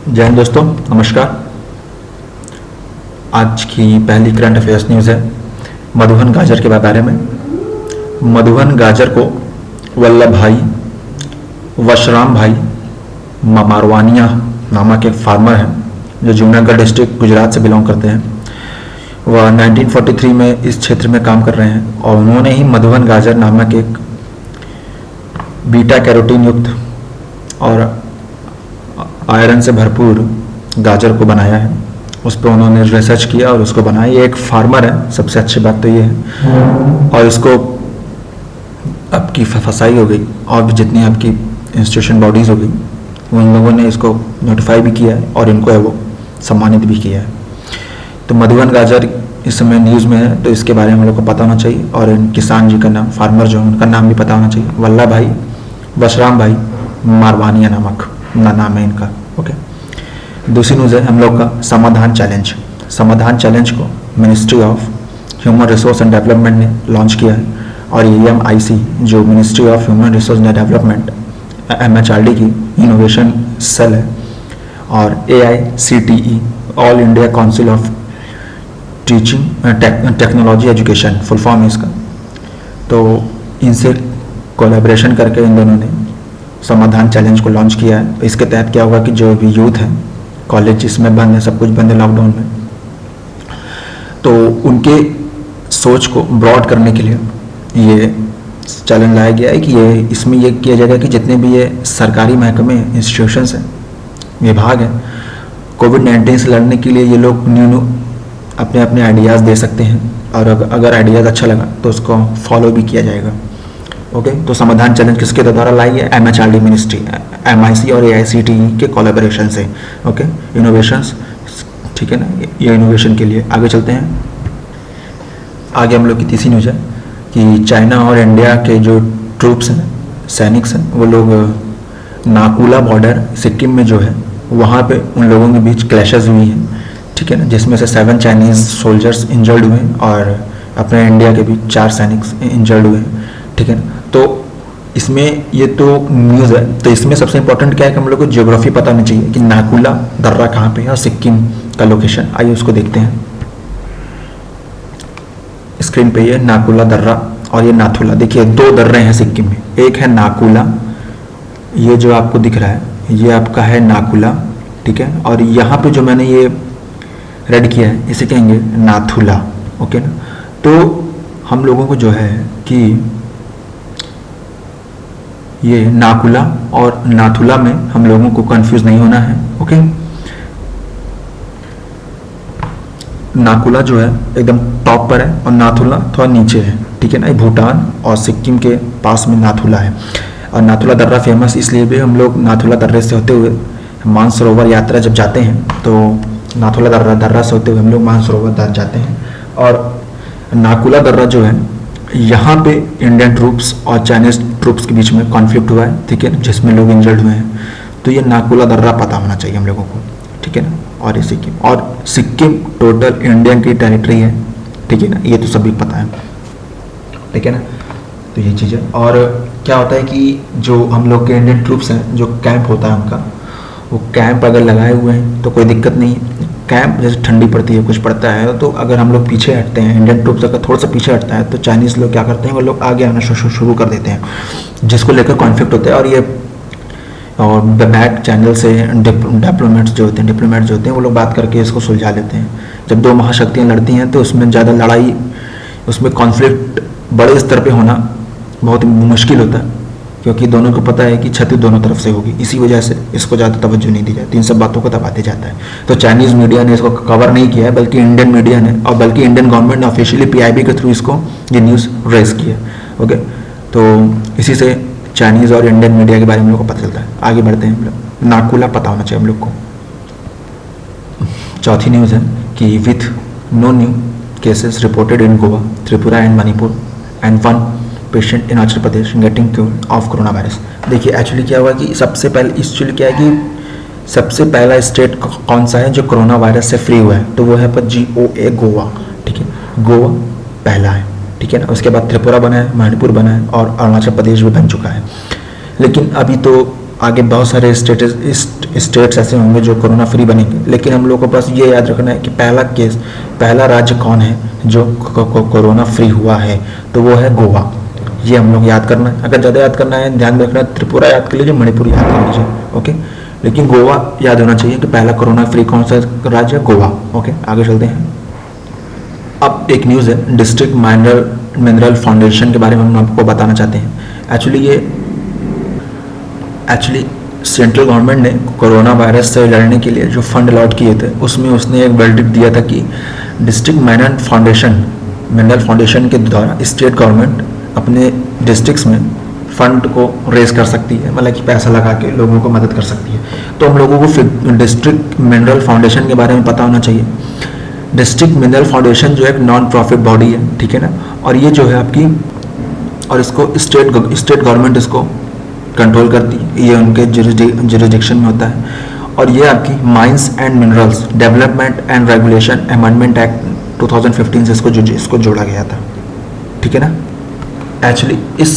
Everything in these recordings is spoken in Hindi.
जय हिंद दोस्तों, नमस्कार। आज की पहली करंट अफेयर्स न्यूज़ है मधुबन गाजर के बारे में। मधुबन गाजर को वल्लभ भाई वशराम भाई मारवानिया नामक एक फार्मर हैं जो जूनागढ़ डिस्ट्रिक्ट गुजरात से बिलोंग करते हैं। वह 1943 में इस क्षेत्र में काम कर रहे हैं और उन्होंने ही मधुबन गाजर नामक एक बीटा कैरोटीन युक्त और आयरन से भरपूर गाजर को बनाया है। उस पर उन्होंने रिसर्च किया और उसको बनाया। ये एक फार्मर है, सबसे अच्छी बात तो ये है। और इसको आपकी फसाई हो गई और भी जितनी आपकी इंस्टीट्यूशन बॉडीज़ हो गई उन लोगों ने इसको नोटिफाई भी किया है और इनको है वो सम्मानित भी किया है। तो मधुबन गाजर इस समय न्यूज़ में है, तो इसके बारे में हम लोग को पता होना चाहिए। और इन किसान जी का नाम, फार्मर जो है उनका नाम भी पता होना चाहिए। वल्लभ भाई वशराम भाई मारवानिया नामक नाम है इनका। ओके, दूसरी न्यूज़ है हम लोग का समाधान चैलेंज। समाधान चैलेंज को ministry of human resource and development ने लॉन्च किया है और EMIC जो ministry of human resource and development MHRD की इनोवेशन सेल है और AICTE all India council of teaching technology education full form है इसका। तो इनसे कोलैबोरेशन करके इन दोनों ने समाधान चैलेंज को लॉन्च किया है। इसके तहत क्या होगा कि जो भी यूथ है, कॉलेज इसमें बंद है, सब कुछ बंद है लॉकडाउन में, तो उनके सोच को ब्रॉड करने के लिए ये चैलेंज लाया गया है कि इसमें ये किया जाएगा कि जितने भी ये सरकारी महकमे इंस्टीट्यूशंस हैं, विभाग हैं, कोविड-19 से लड़ने के लिए ये लोग न्यू अपने अपने आइडियाज़ दे सकते हैं और अगर आइडियाज़ अच्छा लगा तो उसको फॉलो भी किया जाएगा। ओके, तो समाधान चैलेंज किसके द्वारा लाई है? MHRD मिनिस्ट्री, MIC और AICTE के कोलैबोरेशन से। ओके, इनोवेशंस, ठीक है ना, ये इनोवेशन के लिए। आगे चलते हैं। आगे हम लोग की तीसरी न्यूज़ है कि चाइना और इंडिया के जो ट्रूप्स हैं, सैनिक हैं, वो लोग नाकुला बॉर्डर सिक्किम में जो है वहाँ पे उन लोगों के बीच क्लैशेस हुई हैं, ठीक है ना, जिसमें से 7 चाइनीज़ सोल्जर्स इंजर्ड हुए और अपने इंडिया के बीच 4 सैनिक इंजर्ड हुए हैं, ठीक है ना। तो इसमें ये तो न्यूज़ है, तो इसमें सबसे इंपॉर्टेंट क्या है कि हम लोग को ज्योग्राफी पता होनी चाहिए कि नाकुला दर्रा कहाँ पे है और सिक्किम का लोकेशन। आइए उसको देखते हैं। स्क्रीन पे ये नाकुला दर्रा और ये नाथुला। देखिए 2 दर्रे हैं सिक्किम में, एक है नाकुला, ये जो आपको दिख रहा है ये आपका है नाकुला, ठीक है, और यहाँ पे जो मैंने ये रेड किया है इसे कहेंगे नाथुला। ओके ना, तो हम लोगों को जो है कि ये नाकुला और नाथुला में हम लोगों को कंफ्यूज नहीं होना है। ओके, नाकुला जो है एकदम टॉप पर है और नाथुला थोड़ा नीचे है, ठीक है ना। भूटान और सिक्किम के पास में नाथुला है और नाथुला दर्रा फेमस इसलिए भी हम लोग नाथुला दर्रे से होते हुए मानसरोवर यात्रा जब जाते हैं तो नाथुला दर्रा से होते हुए हम लोग मानसरोवर जाते हैं। और नाकुला दर्रा जो है यहाँ पे इंडियन ट्रूप्स और चाइनीज ट्रूप्स के बीच में कॉन्फ्लिक्ट हुआ है, ठीक है ना, जिसमें लोग इंजर्ड हुए हैं। तो ये नाकुला दर्रा पता होना चाहिए हम लोगों को, ठीक है ना। और ये सिक्किम टोटल इंडियन की टेरिटरी है, ठीक है ना, ये तो सभी पता है, ठीक है ना। तो ये चीज़ है। और क्या होता है कि जो हम लोग के इंडियन ट्रूप्स हैं, जो कैंप होता है उनका, वो कैंप अगर लगाए हुए हैं तो कोई दिक्कत नहीं है। कैंप जैसे ठंडी पड़ती है, कुछ पड़ता है, तो अगर हम लोग पीछे हटते हैं, इंडियन ट्रूप्स अगर थोड़ा सा पीछे हटता है तो चाइनीज़ लोग क्या करते हैं, वो लोग आगे आना शुरू कर देते हैं, जिसको लेकर कॉन्फ्लिक्ट होता है। और ये और बैक चैनल से डिप्लोमेट्स जो होते हैं वो लोग बात करके इसको सुलझा लेते हैं। जब 2 महाशक्तियाँ लड़ती हैं तो उसमें ज़्यादा लड़ाई, उसमें कॉन्फ्लिक्ट बड़े स्तर पे होना बहुत मुश्किल होता है, क्योंकि दोनों को पता है कि क्षति दोनों तरफ से होगी। इसी वजह से इसको ज़्यादा तवज्जो नहीं दी जाती, इन सब बातों को दबाते जाता है। तो चाइनीज़ मीडिया ने इसको कवर नहीं किया है, बल्कि इंडियन मीडिया ने, और बल्कि इंडियन गवर्नमेंट ने ऑफिशियली PIB के थ्रू इसको ये न्यूज़ रेज किया। ओके, तो इसी से चाइनीज़ और इंडियन मीडिया के बारे में हम लोग को पता चलता है। आगे बढ़ते हैं हम लोग। नाकुला पता होना चाहिए हम लोग को। चौथी न्यूज़ है कि with no new cases reported in Goa, Tripura and Manipur and 1 patient in Arunachal Pradesh getting cure of corona virus. देखिए एक्चुअली क्या हुआ कि सबसे पहले क्या है कि सबसे पहला स्टेट कौन सा है जो कोरोना वायरस से फ्री हुआ है, तो वो है पर GOA गोवा, ठीक है, गोवा पहला है, ठीक है ना। उसके बाद त्रिपुरा बना है, मणिपुर बना है और अरुणाचल प्रदेश भी बन चुका है। लेकिन अभी तो आगे बहुत सारे स्टेट्स ऐसे होंगे जो कोरोना फ्री बनेंगे, लेकिन हम लोग को बस ये याद रखना है कि पहला राज्य कौन है जो कोरोना फ्री हुआ है, तो वो है गोवा। ये हम लोग याद करना है। अगर ज़्यादा याद करना है, ध्यान में रखना है, त्रिपुरा याद कर लीजिए, मणिपुर याद कर लीजिए, ओके। लेकिन गोवा याद होना चाहिए कि पहला कोरोना फ्री कौन सा राज्य है, गोवा, ओके। आगे चलते हैं। अब एक न्यूज़ है डिस्ट्रिक्ट मिनरल फाउंडेशन के बारे में हम आपको बताना चाहते हैं। एक्चुअली सेंट्रल गवर्नमेंट ने कोरोना वायरस से लड़ने के लिए जो फंड अलॉट किए थे, उसमें उसने एक वर्डिक्ट दिया था कि डिस्ट्रिक्ट मिनरल फाउंडेशन के द्वारा स्टेट गवर्नमेंट अपने डिस्ट्रिक्ट्स में फंड को रेज कर सकती है, मतलब कि पैसा लगा के लोगों को मदद कर सकती है। तो हम लोगों को डिस्ट्रिक्ट मिनरल फाउंडेशन के बारे में पता होना चाहिए। डिस्ट्रिक्ट मिनरल फाउंडेशन जो एक नॉन प्रॉफिट बॉडी है, ठीक है ना, और ये जो है आपकी, और इसको स्टेट गवर्नमेंट इसको कंट्रोल करती है, ये उनके जुरिडिक्शन में होता है। और ये आपकी mines and minerals development and regulation amendment act 2015 से इसको जोड़ा गया था, ठीक है ना। एक्चुअली इस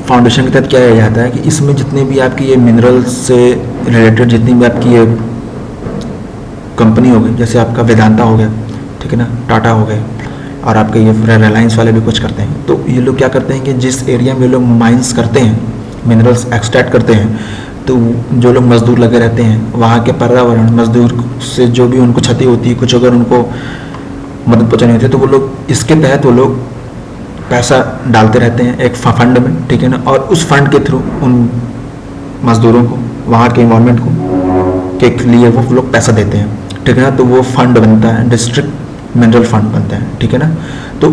फाउंडेशन के तहत क्या किया जाता है कि इसमें जितने भी आपकी ये मिनरल्स से रिलेटेड जितनी भी आपकी ये कंपनी हो गई, जैसे आपका वेदांता हो गया, ठीक है ना, टाटा हो गए, और आपके ये रिलायंस वाले भी कुछ करते हैं। तो ये लोग क्या करते हैं कि जिस एरिया में लोग माइंस करते हैं, मिनरल्स एक्सट्रैक्ट करते हैं, तो जो लोग मजदूर लगे रहते हैं, वहाँ के पर्यावरण, मजदूर से जो भी उनको क्षति होती है, कुछ अगर उनको मदद पहुँचानी होती है, तो वो लोग इसके तहत वो लोग पैसा डालते रहते हैं एक फंड में, ठीक है ना, और उस फंड के थ्रू उन मजदूरों को, वहाँ के इन्वायरमेंट को के लिए वो लोग पैसा देते हैं, ठीक है ना। तो वो फंड बनता है, डिस्ट्रिक्ट मिनरल फंड बनता है, ठीक है ना। तो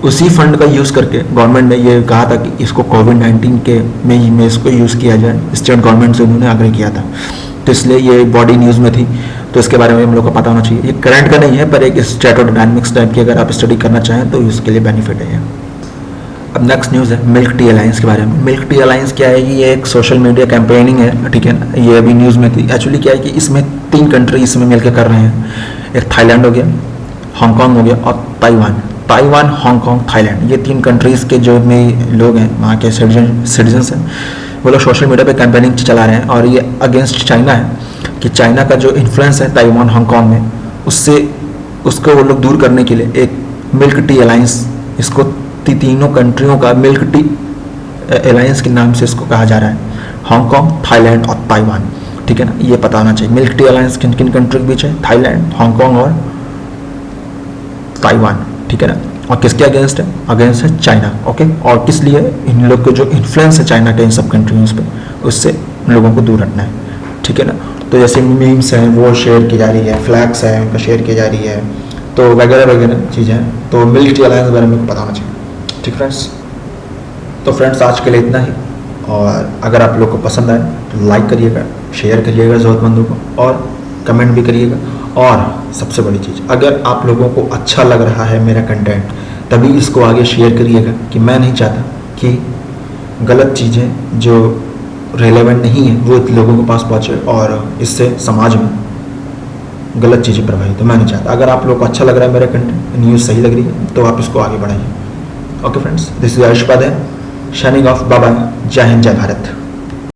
उसी फंड का यूज़ करके गवर्नमेंट ने ये कहा था कि इसको कोविड-19 के में इसको यूज़ किया जाए, स्टेट गवर्नमेंट से उन्होंने आग्रह किया था। तो इसलिए ये बॉडी न्यूज़ में थी, तो इसके बारे में हम लोग को पता होना चाहिए। ये करंट का नहीं है, पर एक स्ट्रेटोडायनामिक्स टाइप की अगर आप स्टडी करना चाहें तो इसके लिए बेनिफिट है। अब नेक्स्ट न्यूज़ है मिल्क टी अलायंस के बारे में। मिल्क टी अलायंस क्या है कि ये एक सोशल मीडिया कैंपेनिंग है, ठीक है ना। ये अभी न्यूज़ में थी। एक्चुअली क्या है कि इसमें 3 कंट्री इसमें मिलकर कर रहे हैं। एक थाईलैंड हो गया, हांगकॉन्ग हो गया और ताइवान, हांगकॉन्ग, थाईलैंड, ये 3 कंट्रीज़ के जो में लोग हैं, वहाँ के सिटीजन्स हैं, वो लोग सोशल मीडिया पे कैंपेनिंग चला रहे हैं। और ये अगेंस्ट चाइना है कि चाइना का जो इन्फ्लुएंस है ताइवान, हांगकॉन्ग में, उसको वो लोग दूर करने के लिए एक मिल्क टी अलायंस, इसको तीनों कंट्रियों का मिल्क टी अलायंस के नाम से इसको कहा जा रहा है, हांगकॉन्ग, थाईलैंड और ताइवान, ठीक है ना। ये पता होना चाहिए मिल्क टी अलायंस किन किन कंट्री के बीच है, थाईलैंड, हांगकॉन्ग और ताइवान, ठीक है ना। और किसके अगेंस्ट है? अगेंस्ट है चाइना, ओके। और किस लिए? इन लोग के जो इन्फ्लुएंस है चाइना के इन सब कंट्रीज पे, उससे लोगों को दूर रखना है, ठीक है ना। तो जैसे मीम्स हैं वो शेयर की जा रही है, फ्लैग्स हैं उनका शेयर की जा रही है, तो वगैरह वगैरह चीज़ें हैं। तो मिल्क टी अलायंस के बारे में पता होना चाहिए, ठीक फ्रेंड्स। तो फ्रेंड्स आज के लिए इतना ही, और अगर आप लोग को पसंद आए तो लाइक करिएगा, शेयर करिएगा ज़रूरतमंदों को, और कमेंट भी करिएगा। और सबसे बड़ी चीज़, अगर आप लोगों को अच्छा लग रहा है मेरा कंटेंट, तभी इसको आगे शेयर करिएगा, कि मैं नहीं चाहता कि गलत चीज़ें जो रेलेवेंट नहीं है वो लोगों के पास पहुँचे और इससे समाज में गलत चीज़ें प्रभावित, तो मैं नहीं चाहता। अगर आप लोग को अच्छा लग रहा है मेरा कंटेंट, न्यूज़ सही लग रही है, तो आप इसको आगे बढ़ाइए। ओके फ्रेंड्स, दिस इज आयुष्पाद है, शाइनिंग ऑफ, बाय बाय, जय हिंद, जय भारत।